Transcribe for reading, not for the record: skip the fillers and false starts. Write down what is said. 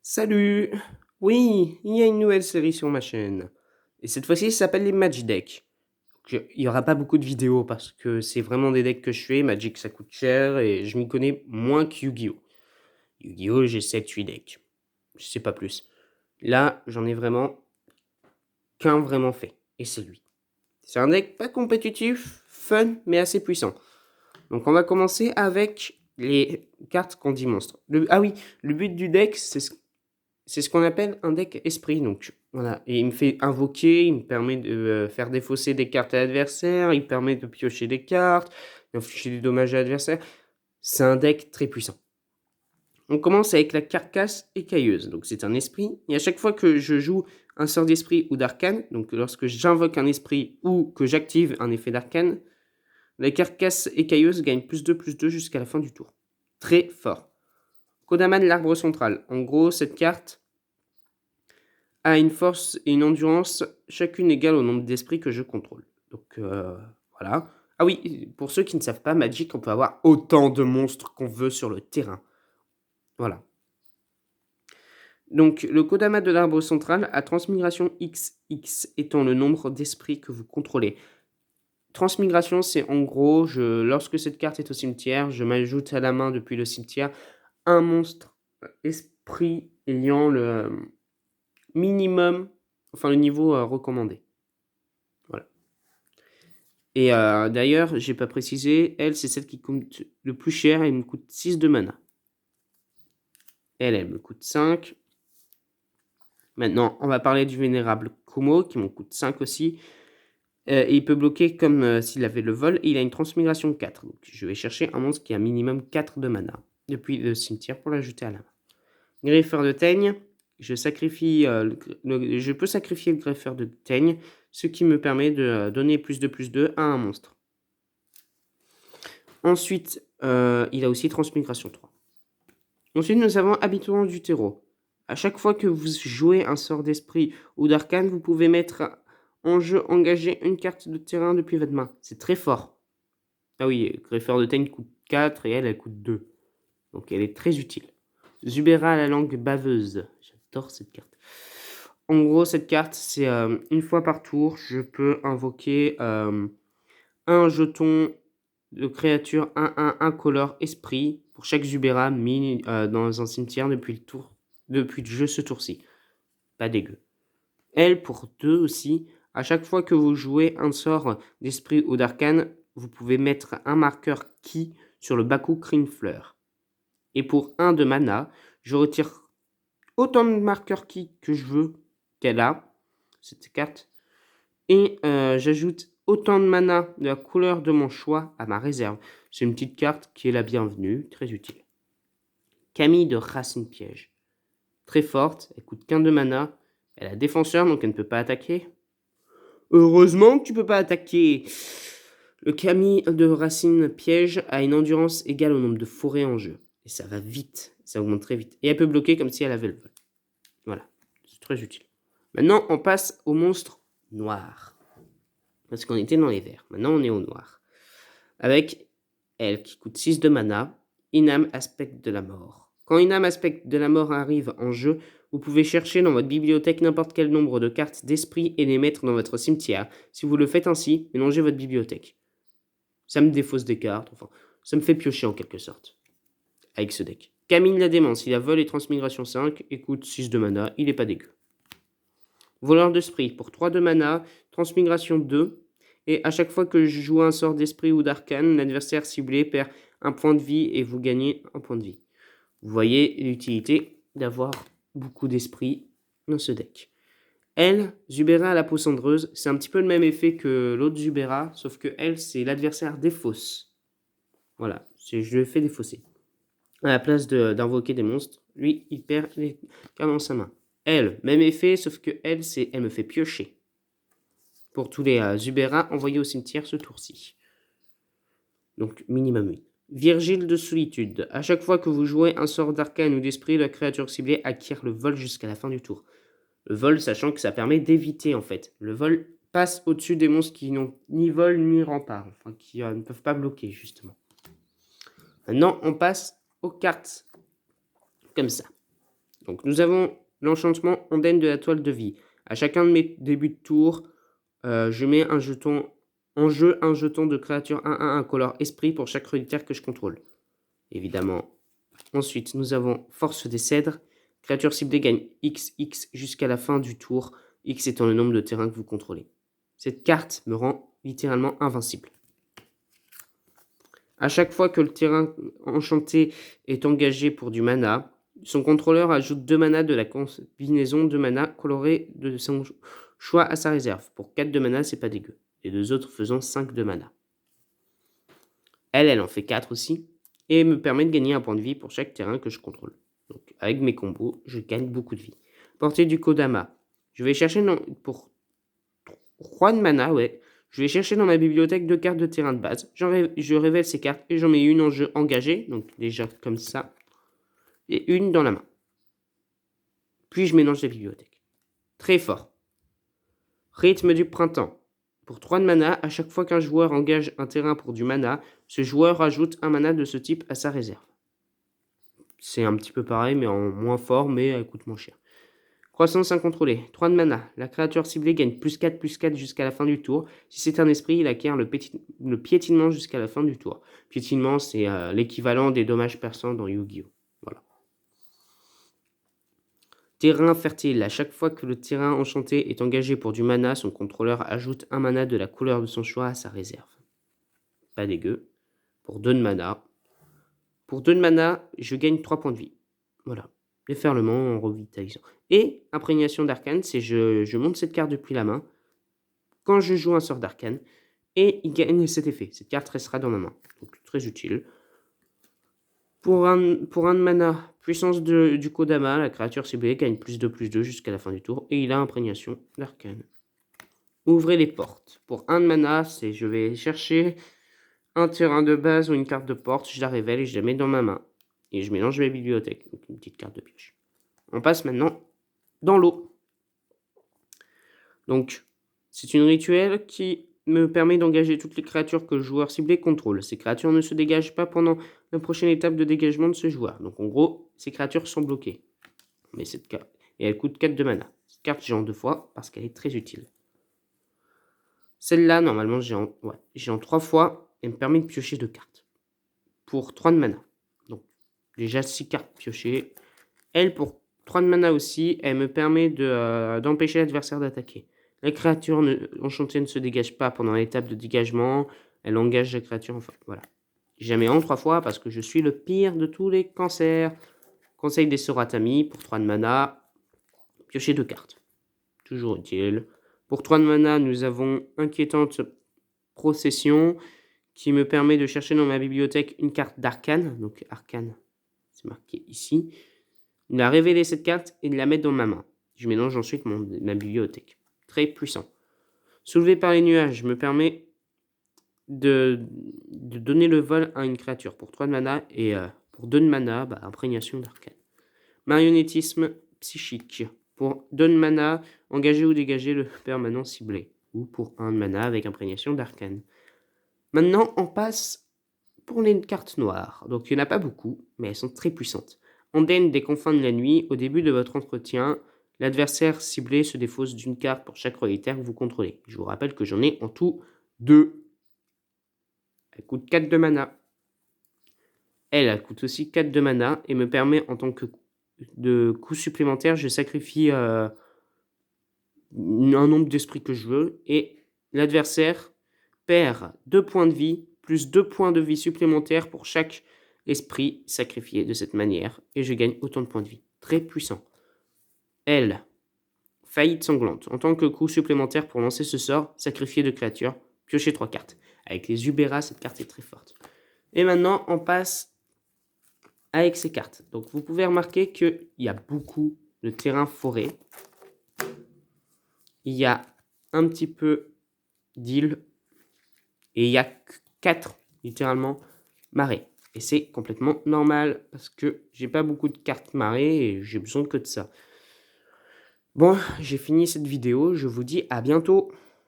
Salut! Oui, il y a une nouvelle série sur ma chaîne. Et cette fois-ci, ça s'appelle les Magic Decks. Il n'y aura pas beaucoup de vidéos parce que c'est vraiment des decks que je fais. Magic, ça coûte cher et je m'y connais moins que Yu-Gi-Oh! Yu-Gi-Oh! J'ai 7-8 decks. Je sais pas plus. Là, j'en ai vraiment qu'un vraiment fait. Et c'est lui. C'est un deck pas compétitif, fun, mais assez puissant. Donc on va commencer avec les cartes qu'on dit monstres. Ah oui, le but du deck, c'est ce qu'on appelle un deck esprit. Donc voilà, et il me fait invoquer, il me permet de faire défausser des cartes à l'adversaire, il permet de piocher des cartes, d'infliger des dommages à l'adversaire. C'est un deck très puissant. On commence avec la carcasse écailleuse. Donc c'est un esprit, et à chaque fois que je joue un sort d'esprit ou d'arcane, donc lorsque j'invoque un esprit ou que j'active un effet d'arcane, la carcasse écailleuse gagne +2/+2 jusqu'à la fin du tour. Très fort. Kodaman, l'arbre central. En gros, cette carte a une force et une endurance chacune égale au nombre d'esprits que je contrôle. Donc voilà. Ah oui, pour ceux qui ne savent pas, Magic, on peut avoir autant de monstres qu'on veut sur le terrain. Voilà. Donc le Kodama de l'arbre central a transmigration XX, étant le nombre d'esprits que vous contrôlez. Transmigration, c'est en gros, lorsque cette carte est au cimetière, je m'ajoute à la main depuis le cimetière un monstre esprit ayant le minimum, enfin le niveau recommandé. Voilà. Et d'ailleurs, j'ai pas précisé, elle, c'est celle qui coûte le plus cher, elle me coûte 6 de mana. Elle me coûte 5. Maintenant, on va parler du vénérable Kumo, qui m'en coûte 5 aussi. Et il peut bloquer comme s'il avait le vol, et il a une transmigration 4. Donc je vais chercher un monstre qui a minimum 4 de mana, depuis le cimetière, pour l'ajouter à la main. Greffeur de teigne, je peux sacrifier le greffeur de teigne, ce qui me permet de donner +2/+2 à un monstre. Ensuite, il a aussi transmigration 3. Ensuite, nous avons habitant du terreau. À chaque fois que vous jouez un sort d'esprit ou d'arcane, vous pouvez mettre en jeu, engager une carte de terrain depuis votre main. C'est très fort. Ah oui, greffeur de teigne coûte 4 et elle coûte 2. Donc elle est très utile. Zubera à la langue baveuse. J'adore cette carte. En gros, cette carte, c'est une fois par tour, je peux invoquer un jeton de créature 1/1 incolore esprit pour chaque Zubera mis dans un cimetière depuis le jeu ce tour-ci. Pas dégueu. Elle, pour 2 aussi, à chaque fois que vous jouez un sort d'esprit ou d'arcane, vous pouvez mettre un marqueur ki sur le Baku Crinefleur. Et pour 1 de mana, je retire autant de marqueurs ki que je veux qu'elle a, cette carte, et j'ajoute autant de mana de la couleur de mon choix à ma réserve. C'est une petite carte qui est la bienvenue, très utile. Camille de Racine Piège. Très forte, elle coûte qu'1 de mana. Elle a défenseur, donc elle ne peut pas attaquer. Heureusement que tu peux pas attaquer. Le Camille de Racine Piège a une endurance égale au nombre de forêts en jeu. Et ça va vite, ça augmente très vite. Et elle peut bloquer comme si elle avait le vol. Voilà, c'est très utile. Maintenant, on passe au monstre noir. Parce qu'on était dans les verts. Maintenant, on est au noir. Avec elle qui coûte 6 de mana, Inam Aspect de la mort. Quand Inam Aspect de la mort arrive en jeu, vous pouvez chercher dans votre bibliothèque n'importe quel nombre de cartes d'esprit et les mettre dans votre cimetière. Si vous le faites ainsi, mélangez votre bibliothèque. Ça me défausse des cartes, enfin, ça me fait piocher en quelque sorte. Avec ce deck. Camille la démence, il a vol et transmigration 5, et coûte 6 de mana, il est pas dégueu. Voleur d'esprit, pour 3 de mana, transmigration 2, et à chaque fois que je joue un sort d'esprit ou d'arcane, l'adversaire ciblé perd un point de vie et vous gagnez un point de vie. Vous voyez l'utilité d'avoir beaucoup d'esprit dans ce deck. Elle, Zubera à la peau cendreuse, c'est un petit peu le même effet que l'autre Zubera, sauf que elle, c'est l'adversaire défausse. Voilà, je le fais défausser. À la place d'invoquer des monstres, lui, il perd les cartes dans sa main. Elle, même effet, sauf que elle me fait piocher. Pour tous les Zubera envoyés au cimetière ce tour-ci. Donc, minimum 8. Virgile de solitude. À chaque fois que vous jouez un sort d'arcane ou d'esprit, la créature ciblée acquiert le vol jusqu'à la fin du tour. Le vol, sachant que ça permet d'éviter, en fait. Le vol passe au-dessus des monstres qui n'ont ni vol ni rempart. Enfin, qui ne peuvent pas bloquer, justement. Maintenant, on passe aux cartes comme ça. Donc nous avons l'enchantement Ondaine de la toile de vie. À chacun de mes débuts de tour, je mets un jeton en jeu, un jeton de créature 1/1 incolore esprit pour chaque reliquaire que je contrôle. Évidemment. Ensuite, nous avons Force des Cèdres. Créature ciblée gagne XX jusqu'à la fin du tour, X étant le nombre de terrains que vous contrôlez. Cette carte me rend littéralement invincible. À chaque fois que le terrain enchanté est engagé pour du mana, son contrôleur ajoute 2 mana de la combinaison de mana colorée de son choix à sa réserve. Pour 4 de mana, c'est pas dégueu. Les deux autres faisant 5 de mana. Elle en fait 4 aussi, et me permet de gagner un point de vie pour chaque terrain que je contrôle. Donc avec mes combos, je gagne beaucoup de vie. Portée du Kodama. Je vais chercher pour 3 de mana, ouais. Je vais chercher dans ma bibliothèque 2 cartes de terrain de base. Je révèle ces cartes et j'en mets une en jeu engagée, donc déjà comme ça, et une dans la main. Puis je mélange la bibliothèque. Très fort. Rythme du printemps. Pour 3 de mana, à chaque fois qu'un joueur engage un terrain pour du mana, ce joueur ajoute un mana de ce type à sa réserve. C'est un petit peu pareil, mais en moins fort, mais elle coûte moins cher. Croissance incontrôlée. 3 de mana. La créature ciblée gagne +4/+4 jusqu'à la fin du tour. Si c'est un esprit, il acquiert le piétinement jusqu'à la fin du tour. Piétinement, c'est l'équivalent des dommages perçants dans Yu-Gi-Oh! Voilà. Terrain fertile. À chaque fois que le terrain enchanté est engagé pour du mana, son contrôleur ajoute un mana de la couleur de son choix à sa réserve. Pas dégueu. Pour 2 de mana. Pour 2 de mana, je gagne 3 points de vie. Voilà. Déferlement en revitalisant. Et imprégnation d'arcane, c'est je monte cette carte depuis la main quand je joue un sort d'arcane et il gagne cet effet. Cette carte restera dans ma main. Donc très utile. Pour un de mana, puissance du Kodama, la créature ciblée gagne +2/+2 jusqu'à la fin du tour et il a imprégnation d'arcane. Ouvrez les portes. Pour 1 de mana, c'est je vais chercher un terrain de base ou une carte de porte, je la révèle et je la mets dans ma main. Et je mélange ma bibliothèque, donc une petite carte de pioche. On passe maintenant dans l'eau. Donc, c'est une rituel qui me permet d'engager toutes les créatures que le joueur ciblé contrôle. Ces créatures ne se dégagent pas pendant la prochaine étape de dégagement de ce joueur. Donc en gros, ces créatures sont bloquées. Mais cette carte, et elle coûte 4 de mana. Cette carte, j'ai en 2 fois parce qu'elle est très utile. Celle-là, normalement, j'ai en 3 fois. Elle me permet de piocher 2 cartes. Pour 3 de mana. Donc, déjà 6 cartes piochées. Elle, pour 3 de mana aussi, elle me permet d'empêcher l'adversaire d'attaquer. La créature enchantée ne se dégage pas pendant l'étape de dégagement. Elle engage la créature. Enfin, voilà. Jamais en 3 fois parce que je suis le pire de tous les cancers. Conseil des Soratami pour 3 de mana. Piocher 2 cartes. Toujours utile. Pour 3 de mana, nous avons Inquiétante Procession qui me permet de chercher dans ma bibliothèque une carte d'arcane. Donc arcane, c'est marqué ici. De la révéler cette carte et de la mettre dans ma main. Je mélange ensuite ma bibliothèque. Très puissant. Soulevé par les nuages me permet de donner le vol à une créature pour 3 de mana et pour 2 de mana, imprégnation d'arcane. Marionnettisme psychique. Pour 2 de mana, engager ou dégager le permanent ciblé. Ou pour 1 de mana avec imprégnation d'arcane. Maintenant, on passe pour les cartes noires. Donc il n'y en a pas beaucoup, mais elles sont très puissantes. Ondaine des confins de la nuit, au début de votre entretien, l'adversaire ciblé se défausse d'une carte pour chaque reliquaire que vous contrôlez. Je vous rappelle que j'en ai en tout 2. Elle coûte 4 de mana. Elle coûte aussi 4 de mana et me permet en tant que de coût supplémentaire, je sacrifie un nombre d'esprits que je veux et l'adversaire perd 2 points de vie plus 2 points de vie supplémentaires pour chaque esprit sacrifié de cette manière et je gagne autant de points de vie. Très puissant. Elle, faillite sanglante. En tant que coût supplémentaire pour lancer ce sort, sacrifier 2 créatures, piocher 3 cartes. Avec les Ubera, cette carte est très forte. Et maintenant, on passe avec ces cartes. Donc vous pouvez remarquer qu'il y a beaucoup de terrain forêt. Il y a un petit peu d'îles. Et il y a 4, littéralement, marées. Et c'est complètement normal parce que j'ai pas beaucoup de cartes marées et j'ai besoin que de ça. Bon, j'ai fini cette vidéo. Je vous dis à bientôt.